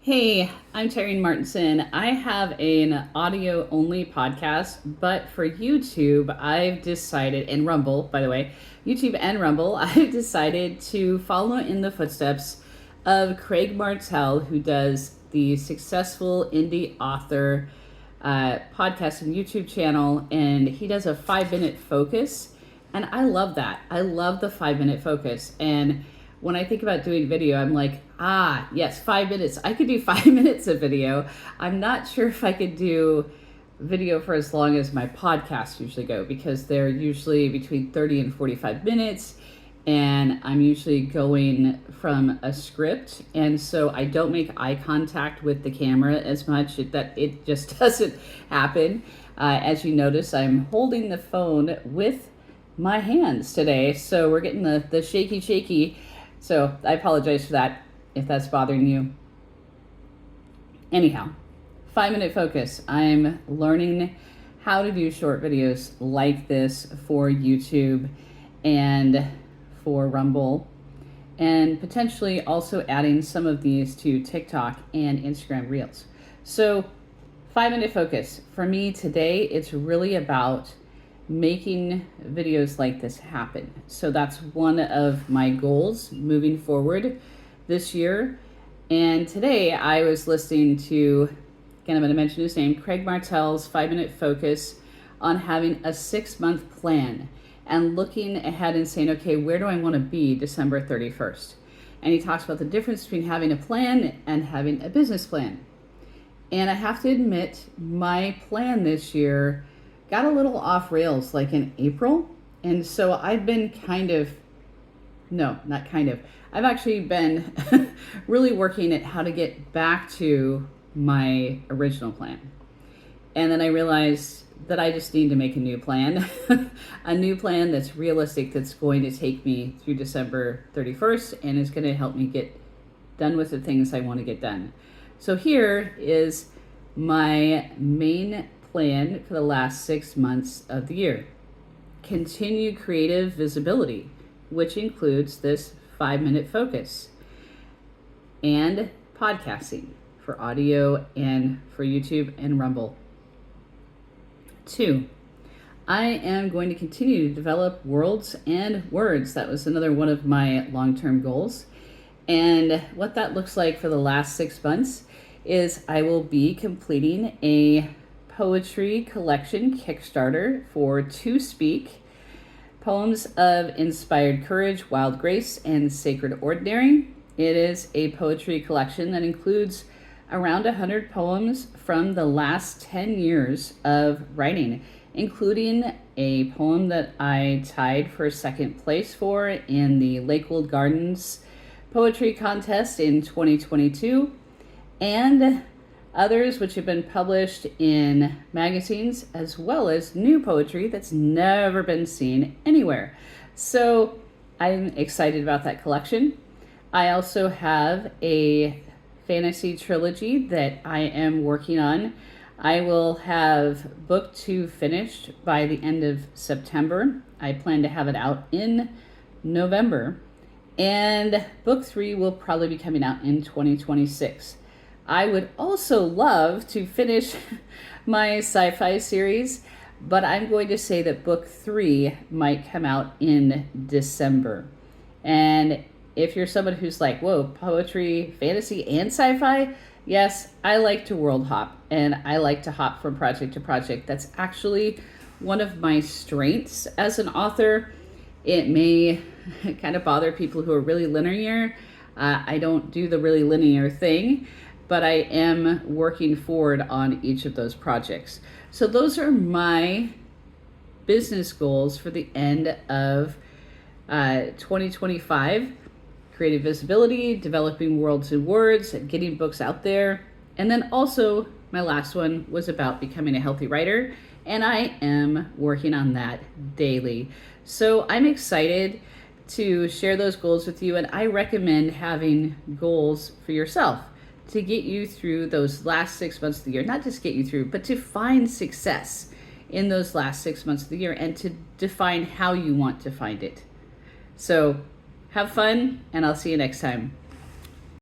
Hey, I'm Taryn Martinson. I have an audio only podcast, but for YouTube, I've decided, and Rumble, by the way, YouTube and Rumble, I've decided to follow in the footsteps of Craig Martelle, who does the Successful Indie Author podcast and YouTube channel, and he does a 5 minute focus. And I love that. I love the 5 minute focus. And when I think about doing video, I'm like, yes, 5 minutes. I could do 5 minutes of video. I'm not sure if I could do video for as long as my podcasts usually go, because they're usually between 30 and 45 minutes. And I'm usually going from a script. And so I don't make eye contact with the camera as much. It just doesn't happen. As you notice, I'm holding the phone with my hands today. So we're getting the shaky. So I apologize for that if that's bothering you. Anyhow, 5 minute focus. I'm learning how to do short videos like this for YouTube and for Rumble, and potentially also adding some of these to TikTok and Instagram Reels. So 5 minute focus. For me today, it's really about making videos like this happen. So that's one of my goals moving forward this year. And today I was listening to, again, I'm going to mention his name, Craig Martelle's 5 minute focus on having a 6-month plan and looking ahead and saying, okay, where do I want to be December 31st? And he talks about the difference between having a plan and having a business plan. And I have to admit, my plan this year got a little off rails like in April. And so I've been I've actually been really working at how to get back to my original plan. And then I realized that I just need to make a new plan, a new plan that's realistic, that's going to take me through December 31st and is going to help me get done with the things I want to get done. So here is my main plan for the last 6 months of the year. Continue creative visibility, which includes this 5 minute focus, and podcasting for audio and for YouTube and Rumble. 2, I am going to continue to develop worlds and words. That was another one of my long-term goals. And what that looks like for the last 6 months is I will be completing a poetry collection Kickstarter for To Speak, Poems of Inspired Courage, Wild Grace, and Sacred Ordinary. It is a poetry collection that includes around 100 poems from the last 10 years of writing, including a poem that I tied for second place for in the Lakewood Gardens Poetry Contest in 2022, and others which have been published in magazines, as well as new poetry that's never been seen anywhere. So I'm excited about that collection. I also have a fantasy trilogy that I am working on. I will have book 2 finished by the end of September. I plan to have it out in November. And book 3 will probably be coming out in 2026. I would also love to finish my sci-fi series, but I'm going to say that book 3 might come out in December. And if you're someone who's like, whoa, poetry, fantasy, and sci-fi, yes, I like to world hop, and I like to hop from project to project. That's actually one of my strengths as an author. It may kind of bother people who are really linear. I don't do the really linear thing, but I am working forward on each of those projects. So those are my business goals for the end of 2025. Creative visibility, developing worlds and words, and getting books out there. And then also my last one was about becoming a healthy writer, and I am working on that daily. So I'm excited to share those goals with you, and I recommend having goals for yourself to get you through those last 6 months of the year. Not just get you through, but to find success in those last 6 months of the year and to define how you want to find it. So have fun, and I'll see you next time.